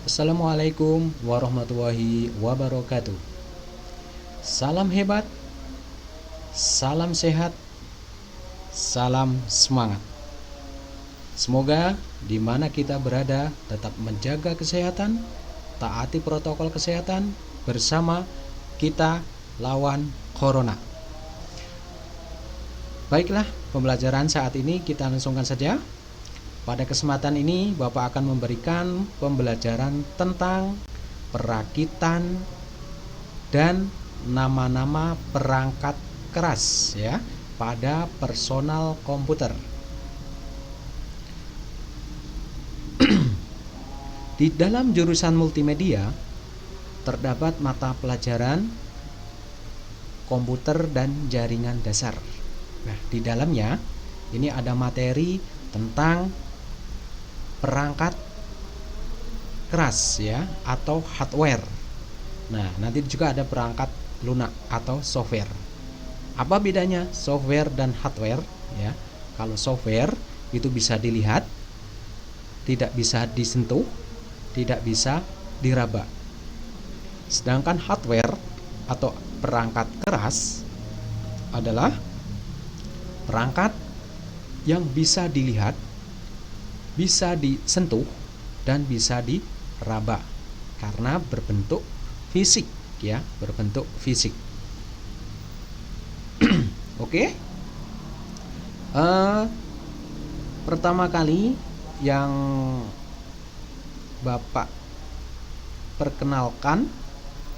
Assalamualaikum warahmatullahi wabarakatuh. Salam hebat, salam sehat, salam semangat. Semoga di mana kita berada tetap menjaga kesehatan, taati protokol kesehatan bersama kita lawan corona. Baiklah, pembelajaran saat ini kita langsungkan saja. Pada kesempatan ini Bapak akan memberikan pembelajaran tentang perakitan dan nama-nama perangkat keras ya pada personal komputer. Di dalam jurusan multimedia terdapat mata pelajaran komputer dan jaringan dasar. Nah, di dalamnya ini ada materi tentang perangkat keras ya atau hardware. Nah, nanti juga ada perangkat lunak atau software. Apa bedanya software dan hardware ya? Kalau software itu bisa dilihat, tidak bisa disentuh, tidak bisa diraba. Sedangkan hardware atau perangkat keras adalah perangkat yang bisa dilihat, bisa disentuh, dan bisa diraba karena berbentuk fisik ya, berbentuk fisik. Oke. Pertama kali yang Bapak perkenalkan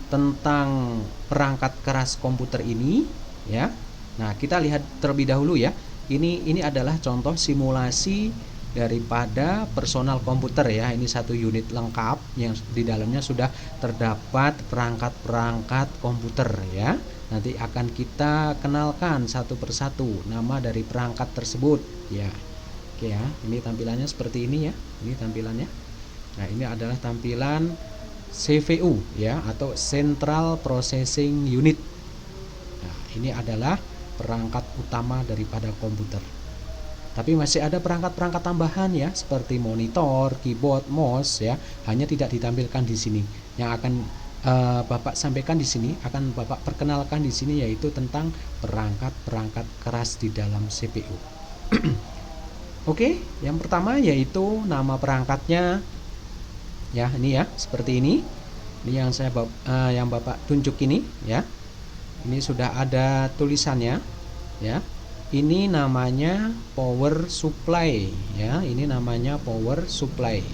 tentang perangkat keras komputer ini ya. Nah, kita lihat terlebih dahulu ya. Ini adalah contoh simulasi daripada personal komputer ya. Ini satu unit lengkap yang di dalamnya sudah terdapat perangkat-perangkat komputer ya. Nanti akan kita kenalkan satu persatu nama dari perangkat tersebut ya. Oke ya, ini tampilannya seperti ini ya. Ini tampilannya. Nah, ini adalah tampilan CPU ya atau Central Processing Unit. Nah, ini adalah perangkat utama daripada komputer. Tapi masih ada perangkat-perangkat tambahan ya, seperti monitor, keyboard, mouse ya, hanya tidak ditampilkan di sini. Yang akan Bapak sampaikan di sini, akan Bapak perkenalkan di sini yaitu tentang perangkat-perangkat keras di dalam CPU. Oke, yang pertama yaitu nama perangkatnya ya, ini ya, seperti ini. Ini yang Bapak tunjuk ini ya. Ini sudah ada tulisannya ya. Ini namanya power supply ya. Ini namanya power supply.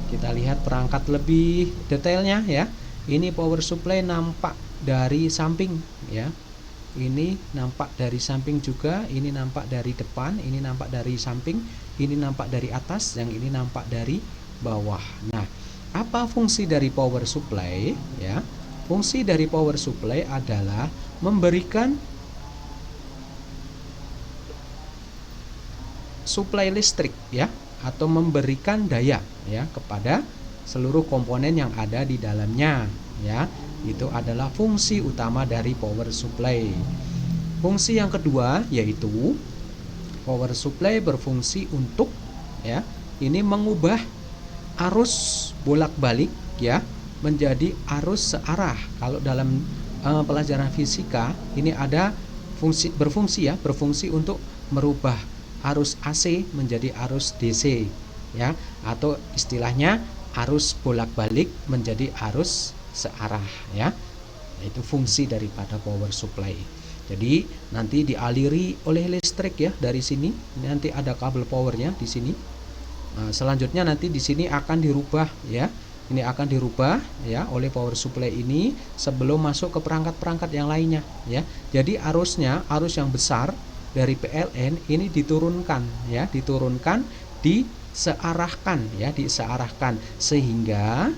Kita lihat perangkat lebih detailnya ya. Ini power supply nampak dari samping ya. Ini nampak dari samping juga, ini nampak dari depan, ini nampak dari samping, ini nampak dari atas, yang ini nampak dari bawah. Nah, apa fungsi dari power supply ya? Fungsi dari power supply adalah memberikan suplai listrik ya, atau memberikan daya ya kepada seluruh komponen yang ada di dalamnya ya. Itu adalah fungsi utama dari power supply. Fungsi yang kedua yaitu power supply berfungsi untuk ya, ini mengubah arus bolak-balik ya menjadi arus searah. Kalau dalam pelajaran fisika ini ada berfungsi untuk merubah arus AC menjadi arus DC ya, atau istilahnya arus bolak-balik menjadi arus searah ya. Itu fungsi daripada power supply. Jadi nanti dialiri oleh listrik ya dari sini. Nanti ada kabel powernya di sini. Nah, selanjutnya nanti di sini akan dirubah ya. Ini akan dirubah ya oleh power supply ini sebelum masuk ke perangkat-perangkat yang lainnya ya. Jadi arus yang besar dari PLN ini diturunkan ya, disearahkan sehingga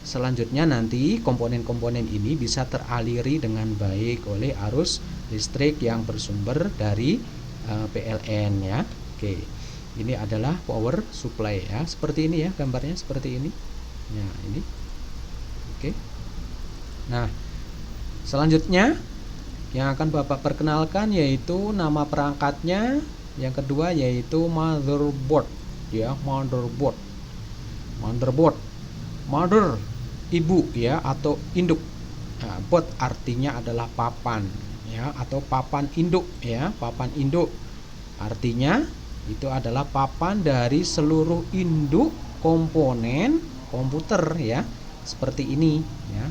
selanjutnya nanti komponen-komponen ini bisa teraliri dengan baik oleh arus listrik yang bersumber dari PLN ya. Oke. Ini adalah power supply ya. Seperti ini ya gambarnya, seperti ini. Ya, ini. Oke. Nah, selanjutnya yang akan Bapak perkenalkan yaitu nama perangkatnya. Yang kedua yaitu motherboard ya, motherboard. Mother, ibu ya, atau induk. Nah, board artinya adalah papan ya, atau papan induk ya. Papan induk artinya itu adalah papan dari seluruh induk komponen komputer ya, seperti ini ya.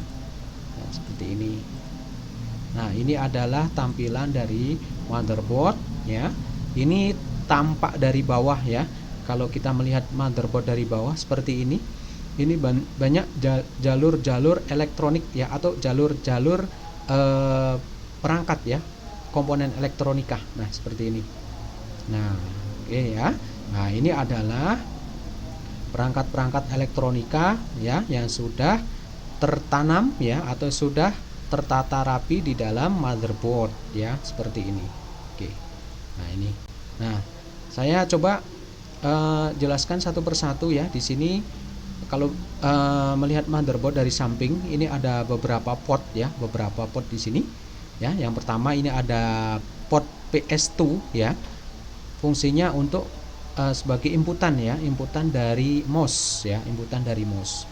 Nah, seperti ini. Nah, ini adalah tampilan dari motherboard ya. Ini tampak dari bawah ya. Kalau kita melihat motherboard dari bawah seperti ini banyak jalur-jalur elektronik ya, atau jalur-jalur perangkat ya, komponen elektronika. Nah, seperti ini. Nah, oke ya. Nah, ini adalah perangkat-perangkat elektronika ya, yang sudah tertanam ya, atau sudah tertata rapi di dalam motherboard ya, seperti ini. Oke. Nah, ini. Nah, saya coba jelaskan satu persatu ya. Di sini kalau melihat motherboard dari samping, ini ada beberapa port ya, beberapa port di sini ya. Yang pertama ini ada port PS2 ya, fungsinya untuk sebagai inputan ya, inputan dari mouse ya, inputan dari mouse.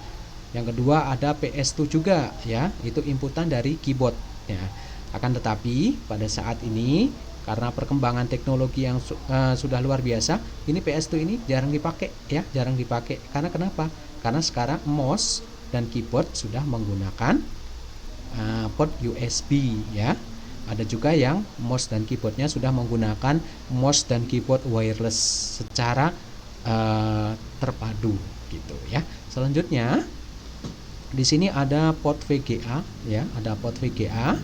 Yang kedua ada PS2 juga ya, itu inputan dari keyboard ya. Akan tetapi pada saat ini karena perkembangan teknologi yang sudah luar biasa, ini PS2 ini jarang dipakai ya, jarang dipakai. Karena kenapa? Karena sekarang mouse dan keyboard sudah menggunakan port USB ya. Ada juga yang mouse dan keyboardnya sudah menggunakan mouse dan keyboard wireless secara terpadu gitu ya. Selanjutnya di sini ada port VGA ya, ada port VGA.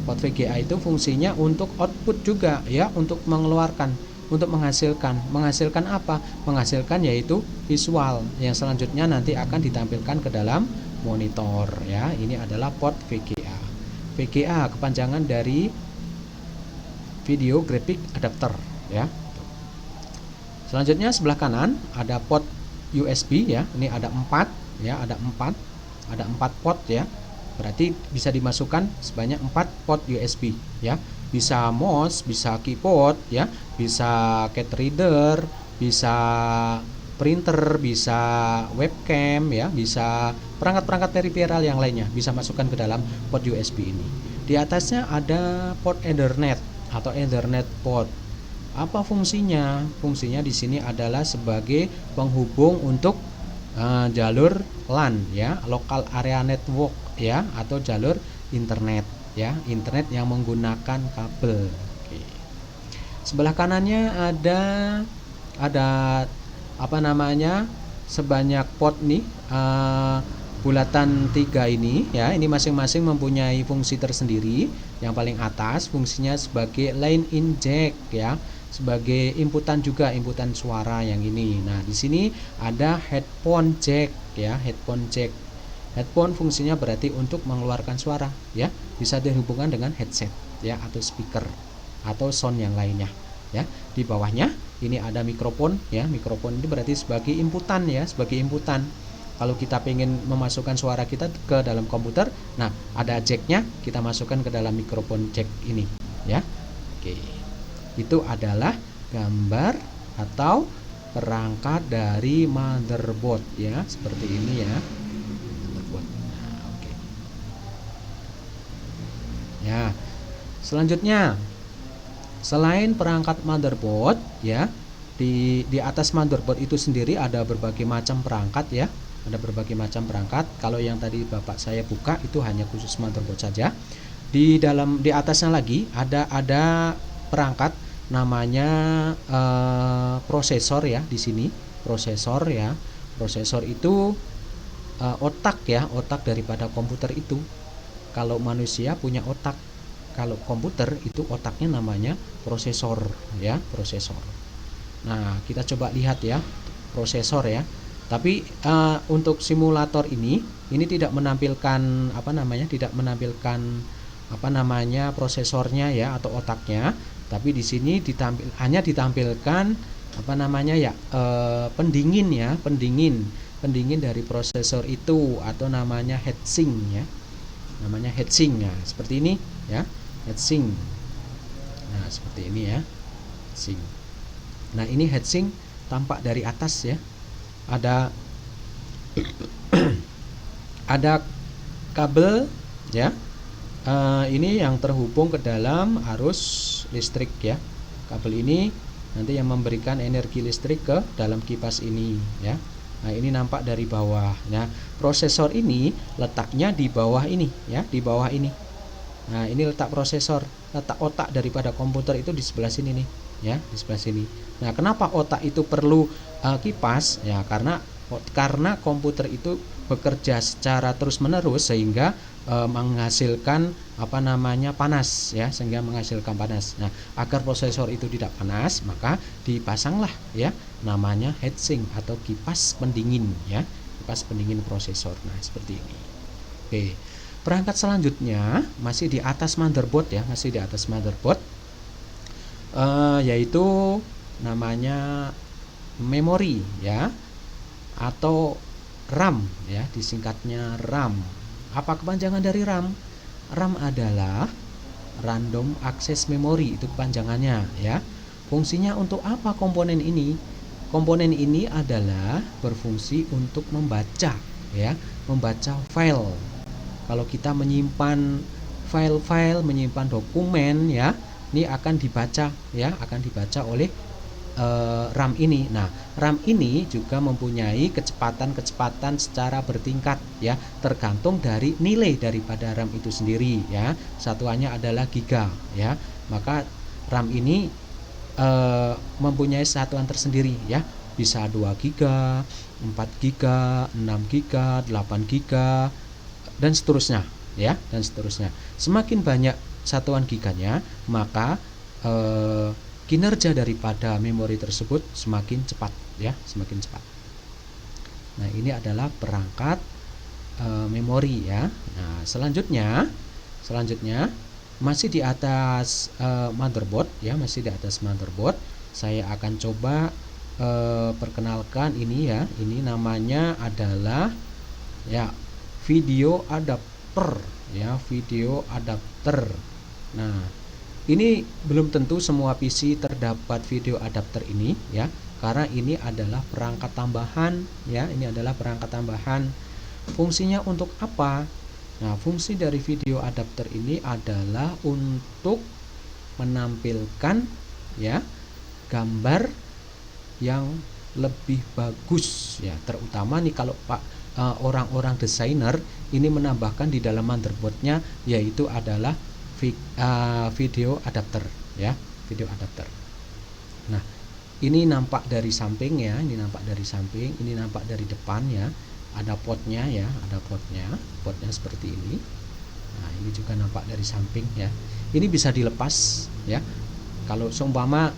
Port VGA itu fungsinya untuk output juga ya, untuk mengeluarkan, untuk menghasilkan apa? Menghasilkan yaitu visual yang selanjutnya nanti akan ditampilkan ke dalam monitor ya. Ini adalah port VGA. VGA kepanjangan dari Video Graphic Adapter ya. Selanjutnya sebelah kanan ada port USB ya. Ini ada 4 ya, ada 4 port ya. Berarti bisa dimasukkan sebanyak 4 port USB ya. Bisa mouse, bisa keyboard ya, bisa card reader, bisa printer, bisa webcam ya, bisa perangkat-perangkat peripheral yang lainnya, bisa masukkan ke dalam port USB ini. Di atasnya ada port Ethernet atau Ethernet port. Apa fungsinya? Fungsinya di sini adalah sebagai penghubung untuk jalur LAN ya, local area network ya, atau jalur internet ya, internet yang menggunakan kabel. Oke. Sebelah kanannya ada apa namanya, sebanyak port nih, bulatan 3 ini ya. Ini masing-masing mempunyai fungsi tersendiri. Yang paling atas fungsinya sebagai line in jack ya, sebagai inputan juga, inputan suara yang ini. Nah, di sini ada headphone jack ya, headphone jack. Headphone fungsinya berarti untuk mengeluarkan suara ya, bisa dihubungkan dengan headset ya, atau speaker atau sound yang lainnya ya. Di bawahnya ini ada mikrofon ya, mikrofon ini berarti sebagai inputan ya, sebagai inputan. Kalau kita pengen memasukkan suara kita ke dalam komputer, nah ada jacknya, kita masukkan ke dalam mikrofon jack ini ya. Oke. Itu adalah gambar atau perangkat dari motherboard ya, seperti ini ya, motherboard. Nah, oke. Ya, selanjutnya selain perangkat motherboard ya, di atas motherboard itu sendiri ada berbagai macam perangkat ya, ada berbagai macam perangkat. Kalau yang tadi bapak saya buka itu hanya khusus motherboard saja. Di atasnya lagi ada perangkat namanya prosesor ya. Di sini prosesor ya. Prosesor itu otak ya, otak daripada komputer itu. Kalau manusia punya otak, kalau komputer itu otaknya namanya prosesor ya, prosesor. Nah, kita coba lihat ya, prosesor ya. Tapi untuk simulator ini tidak menampilkan prosesornya ya, atau otaknya. Tapi di sini hanya ditampilkan pendingin ya, pendingin dari prosesor itu, atau namanya heatsink ya, namanya heatsink ya, seperti ini ya, heatsink. Nah, seperti ini ya, heatsink. Nah, ini heatsink tampak dari atas ya, ada ada kabel ya. Ini yang terhubung ke dalam arus listrik ya. Kabel ini nanti yang memberikan energi listrik ke dalam kipas ini ya. Nah, ini nampak dari bawah. Nah, prosesor ini letaknya di bawah ini ya, di bawah ini. Nah, ini letak prosesor, letak otak daripada komputer itu di sebelah sini nih ya, di sebelah sini. Nah, kenapa otak itu perlu kipas? Ya, karena komputer itu bekerja secara terus-menerus sehingga menghasilkan panas ya, sehingga menghasilkan panas. Nah, agar prosesor itu tidak panas, maka dipasanglah ya namanya heatsink atau kipas pendingin ya, kipas pendingin prosesor. Nah, seperti ini. Oke. Perangkat selanjutnya masih di atas motherboard ya, masih di atas motherboard, yaitu namanya memori ya, atau RAM ya, disingkatnya RAM. Apa kepanjangan dari RAM? RAM adalah Random Access Memory, itu kepanjangannya ya. Fungsinya untuk apa komponen ini? Komponen ini adalah berfungsi untuk membaca ya, membaca file. Kalau kita menyimpan file-file, menyimpan dokumen ya, ini akan dibaca ya, akan dibaca oleh RAM ini. Nah, RAM ini juga mempunyai kecepatan secara bertingkat ya, tergantung dari nilai daripada RAM itu sendiri ya. Satuannya adalah giga ya. Maka RAM ini mempunyai satuan tersendiri ya. Bisa 2 giga, 4 giga, 6 giga, 8 giga dan seterusnya ya, dan seterusnya. Semakin banyak satuan giganya, maka kinerja daripada memori tersebut semakin cepat ya, semakin cepat. Nah, ini adalah perangkat memori ya. Nah, selanjutnya masih di atas motherboard ya, masih di atas motherboard. Saya akan coba perkenalkan ini ya. Ini namanya adalah ya video adapter ya, video adapter. Nah, ini belum tentu semua PC terdapat video adapter ini ya, karena ini adalah perangkat tambahan ya, ini adalah perangkat tambahan. Fungsinya untuk apa? Nah, fungsi dari video adapter ini adalah untuk menampilkan ya gambar yang lebih bagus ya, terutama nih kalau orang-orang desainer ini menambahkan di dalam motherboardnya, yaitu adalah video adapter ya, video adapter. Nah, ini nampak dari samping ya, ini nampak dari samping, ini nampak dari depan ya. Ada potnya ya, ada potnya seperti ini. Nah, ini juga nampak dari samping ya. Ini bisa dilepas ya. Kalau seumpama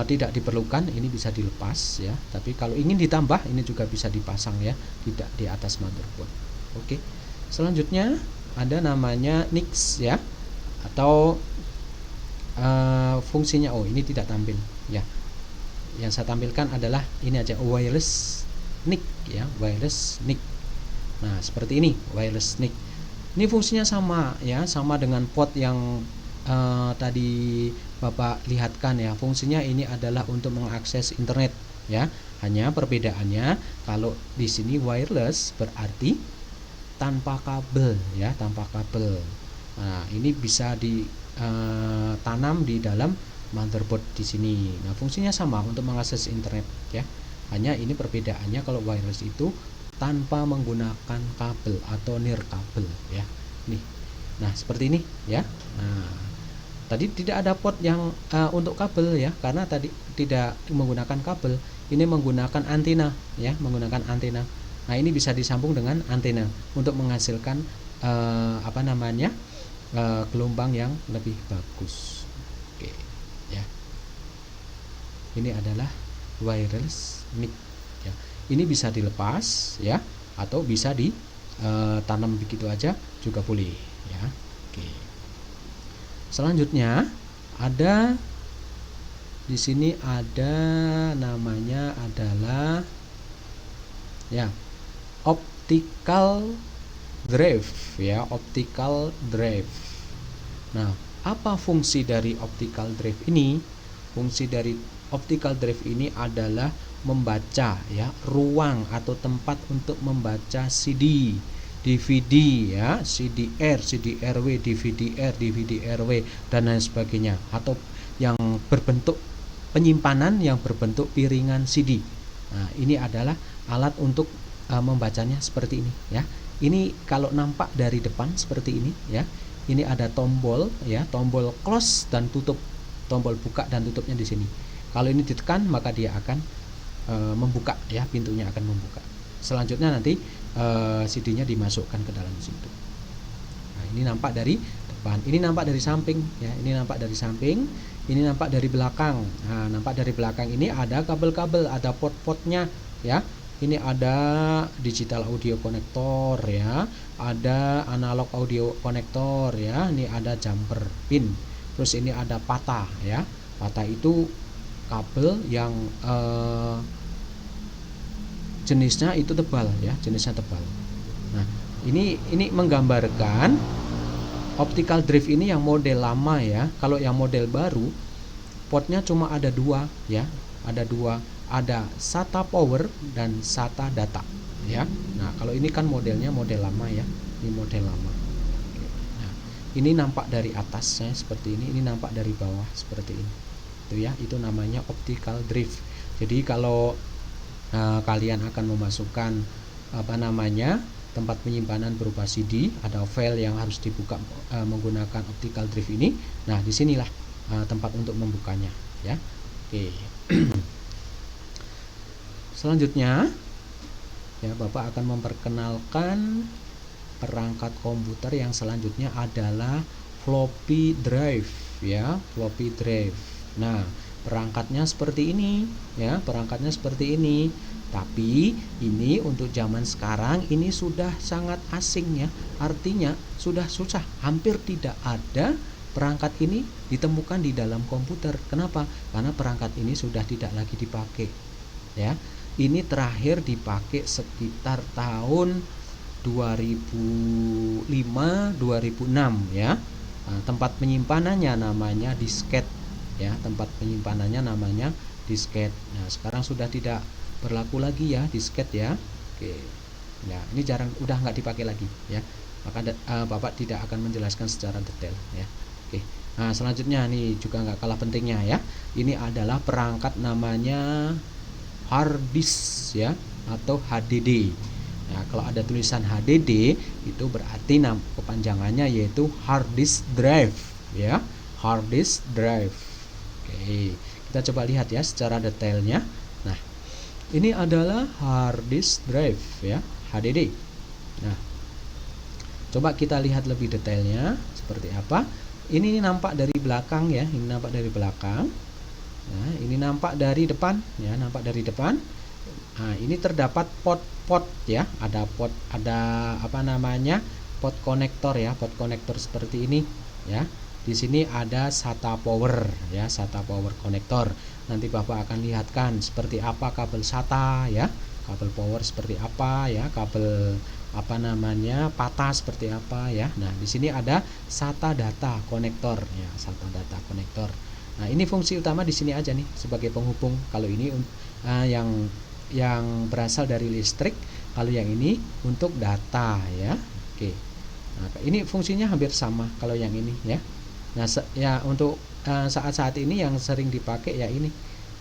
tidak diperlukan, ini bisa dilepas ya. Tapi kalau ingin ditambah, ini juga bisa dipasang ya, tidak di atas motherboard. Oke. Selanjutnya ada namanya NIC ya, atau fungsinya ini tidak tampil ya. Yang saya tampilkan adalah ini aja, wireless NIC ya, wireless NIC. Nah, seperti ini wireless NIC. Ini fungsinya sama ya, sama dengan port yang tadi Bapak lihatkan ya. Fungsinya ini adalah untuk mengakses internet ya. Hanya perbedaannya kalau di sini wireless berarti tanpa kabel ya, tanpa kabel. Nah, ini bisa ditanam di dalam motherboard di sini. Nah, fungsinya sama untuk mengakses internet ya. Hanya ini perbedaannya, kalau wireless itu tanpa menggunakan kabel atau nirkabel ya. Nih. Nah, seperti ini ya. Nah, tadi tidak ada port yang untuk kabel ya, karena tadi tidak menggunakan kabel. Ini menggunakan antena ya, menggunakan antena. Nah, ini bisa disambung dengan antena untuk menghasilkan gelombang yang lebih bagus. Oke, ya. Ini adalah wireless mic ya. Ini bisa dilepas ya, atau bisa ditanam begitu aja juga boleh ya. Oke. Selanjutnya ada di sini ada namanya adalah ya optical drive ya, optical drive. Nah, apa fungsi dari optical drive ini? Fungsi dari optical drive ini adalah membaca ya, ruang atau tempat untuk membaca CD DVD ya, CDR, CDRW, DVD-R, DVD-RW dan lain sebagainya, atau yang berbentuk penyimpanan yang berbentuk piringan CD. Nah, ini adalah alat untuk membacanya seperti ini ya. Ini kalau nampak dari depan seperti ini ya. Ini ada tombol ya, tombol close dan tutup. Tombol buka dan tutupnya di sini. Kalau ini ditekan maka dia akan membuka ya, pintunya akan membuka. Selanjutnya nanti CD-nya dimasukkan ke dalam situ. Nah, ini nampak dari depan, ini nampak dari samping ya, ini nampak dari samping, ini nampak dari belakang. Nah, nampak dari belakang ini ada kabel-kabel, ada port-portnya ya. Ini ada digital audio konektor ya, ada analog audio konektor ya, ini ada jumper pin. Terus ini ada PATA ya. PATA itu kabel yang jenisnya itu tebal ya, jenisnya tebal. Nah, ini menggambarkan optical drive ini yang model lama ya. Kalau yang model baru portnya cuma ada dua ya, ada dua, ada SATA power dan SATA data ya. Nah, kalau ini kan modelnya model lama ya, ini model lama. Nah, ini nampak dari atasnya seperti ini nampak dari bawah seperti ini. Itu ya, itu namanya optical drive. Jadi kalau kalian akan memasukkan tempat penyimpanan berupa CD, ada file yang harus dibuka menggunakan optical drive ini. Nah, disinilah tempat untuk membukanya ya. Oke. Selanjutnya ya, Bapak akan memperkenalkan perangkat komputer yang selanjutnya adalah floppy drive ya, floppy drive. Nah, perangkatnya seperti ini ya, perangkatnya seperti ini. Tapi ini untuk zaman sekarang ini sudah sangat asing ya. Artinya sudah susah, hampir tidak ada perangkat ini ditemukan di dalam komputer. Kenapa? Karena perangkat ini sudah tidak lagi dipakai ya. Ini terakhir dipakai sekitar tahun 2005 2006 ya. Nah, tempat penyimpanannya namanya disket ya, tempat penyimpanannya namanya disket. Nah, sekarang sudah tidak berlaku lagi ya disket ya. Oke. Nah, ini udah nggak dipakai lagi ya. Maka Bapak tidak akan menjelaskan secara detail ya. Oke. Nah, selanjutnya nih juga nggak kalah pentingnya ya. Ini adalah perangkat namanya hard disk ya, atau HDD. Nah, kalau ada tulisan HDD itu berarti kepanjangannya yaitu hard disk drive ya, hard disk drive. Oke, kita coba lihat ya secara detailnya. Nah, ini adalah hard disk drive ya, HDD. Nah, coba kita lihat lebih detailnya seperti apa. Ini nampak dari belakang ya, ini nampak dari belakang. Nah, ini nampak dari depan ya, nampak dari depan. Nah, ini terdapat port ya, ada port, ada port konektor ya, port konektor seperti ini ya. Di sini ada SATA power ya, SATA power konektor. Nanti Bapak akan lihatkan seperti apa kabel SATA ya, kabel power seperti apa ya, kabel PATA seperti apa ya. Nah, di sini ada SATA data konektor ya, SATA data konektor. Nah, ini fungsi utama di sini aja nih sebagai penghubung. Kalau ini yang berasal dari listrik, kalau yang ini untuk data ya. Oke. Nah, ini fungsinya hampir sama kalau yang ini ya. Nah, ya untuk saat ini yang sering dipakai ya ini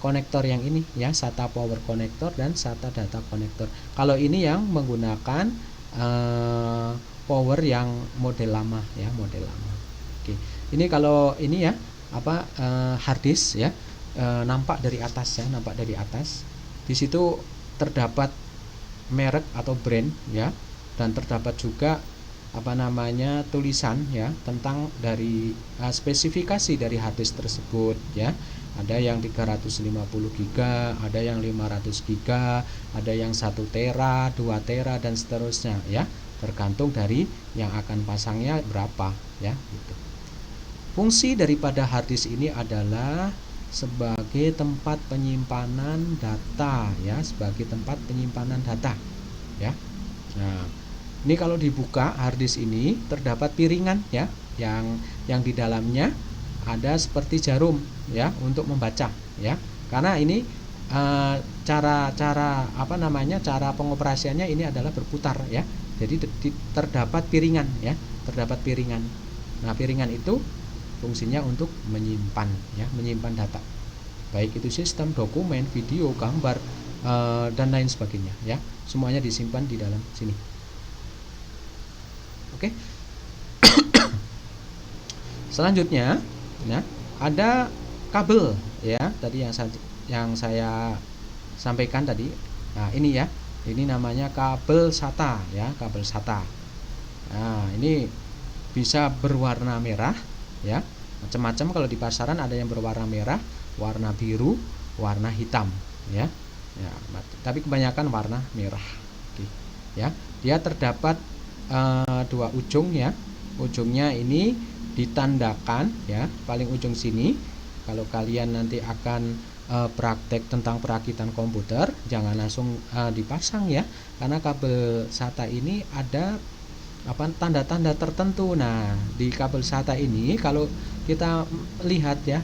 konektor yang ini ya, SATA power konektor dan SATA data konektor. Kalau ini yang menggunakan power yang model lama ya, model lama. Oke. Ini kalau ini ya hard disk ya, nampak dari atas ya, nampak dari atas. Di situ terdapat merek atau brand ya, dan terdapat juga tulisan ya tentang dari spesifikasi dari hard disk tersebut ya. Ada yang 350 GB, ada yang 500 GB, ada yang 1 tera, 2 tera dan seterusnya ya, tergantung dari yang akan pasangnya berapa ya gitu. Fungsi daripada hard disk ini adalah sebagai tempat penyimpanan data ya, sebagai tempat penyimpanan data ya. Nah, ini kalau dibuka hard disk ini terdapat piringan ya, yang di dalamnya ada seperti jarum ya untuk membaca ya. Karena ini cara pengoperasiannya ini adalah berputar ya. Jadi terdapat piringan ya, terdapat piringan. Nah, piringan itu fungsinya untuk menyimpan ya, menyimpan data. Baik itu sistem, dokumen, video, gambar dan lain sebagainya ya. Semuanya disimpan di dalam sini. Oke. Selanjutnya ya, ada kabel ya, tadi yang saya sampaikan tadi. Nah, ini ya. Ini namanya kabel SATA ya, kabel SATA. Nah, ini bisa berwarna merah ya. Macam-macam, kalau di pasaran ada yang berwarna merah, warna biru, warna hitam ya. Ya, tapi kebanyakan warna merah. Oke. Ya, dia terdapat dua ujung ya. Ujungnya ini ditandakan ya, paling ujung sini. Kalau kalian nanti akan praktek tentang perakitan komputer, jangan langsung dipasang ya, karena kabel SATA ini ada tanda-tanda tertentu. Nah, di kabel SATA ini kalau kita lihat ya,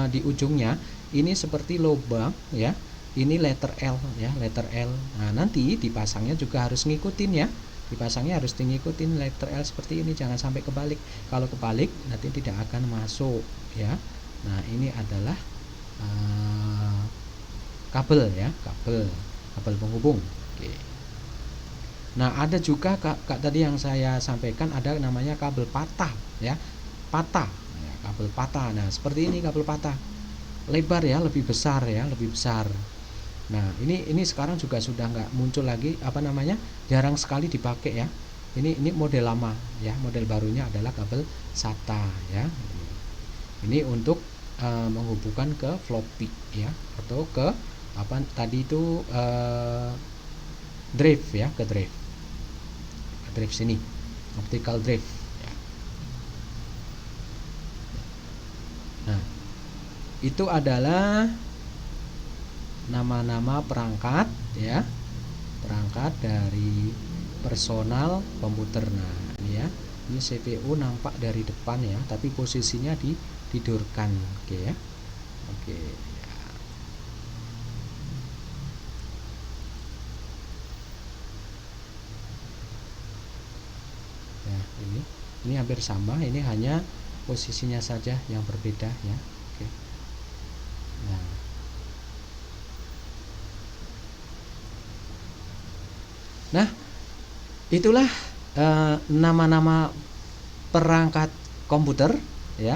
di ujungnya ini seperti lubang ya. Ini letter L ya, letter L. Nah, nanti dipasangnya juga harus ngikutin ya. Dipasangnya harus ngikutin letter L seperti ini, jangan sampai kebalik. Kalau kebalik nanti tidak akan masuk ya. Nah, ini adalah kabel ya, kabel penghubung. Oke. Nah, ada juga tadi yang saya sampaikan, ada namanya kabel patah ya, patah ya, kabel patah. Nah, seperti ini kabel patah, lebar ya, lebih besar ya, lebih besar. Nah, ini sekarang juga sudah nggak muncul lagi, jarang sekali dipakai ya. Ini model lama ya, model barunya adalah kabel SATA ya. Ini untuk menghubungkan ke floppy ya, atau ke tadi itu drive ya, ke drive sini, optical drive ya. Nah, itu adalah nama-nama perangkat ya, perangkat dari personal komputer. Nah, ini ya, ini CPU nampak dari depan ya, tapi posisinya ditidurkan. Oke ya, oke ya. Ya, ini hampir sama, ini hanya posisinya saja yang berbeda ya. Oke. Nah, itulah nama-nama perangkat komputer ya,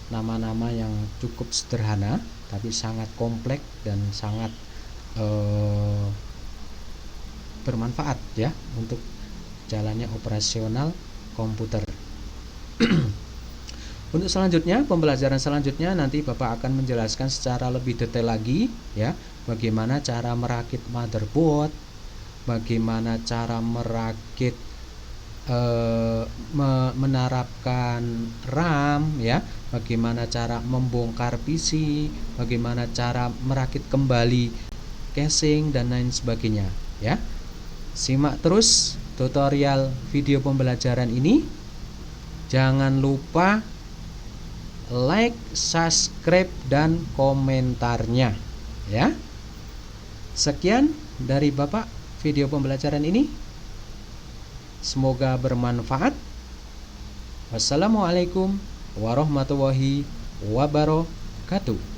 nama-nama yang cukup sederhana tapi sangat kompleks dan sangat bermanfaat ya untuk jalannya operasional komputer. Untuk selanjutnya, pembelajaran selanjutnya nanti Bapak akan menjelaskan secara lebih detail lagi ya, bagaimana cara merakit motherboard, bagaimana cara merakit menerapkan RAM ya, bagaimana cara membongkar PC, bagaimana cara merakit kembali casing dan lain sebagainya ya. Simak terus tutorial video pembelajaran ini. Jangan lupa like, subscribe dan komentarnya ya. Sekian dari Bapak video pembelajaran ini, semoga bermanfaat. Wassalamualaikum warahmatullahi wabarakatuh.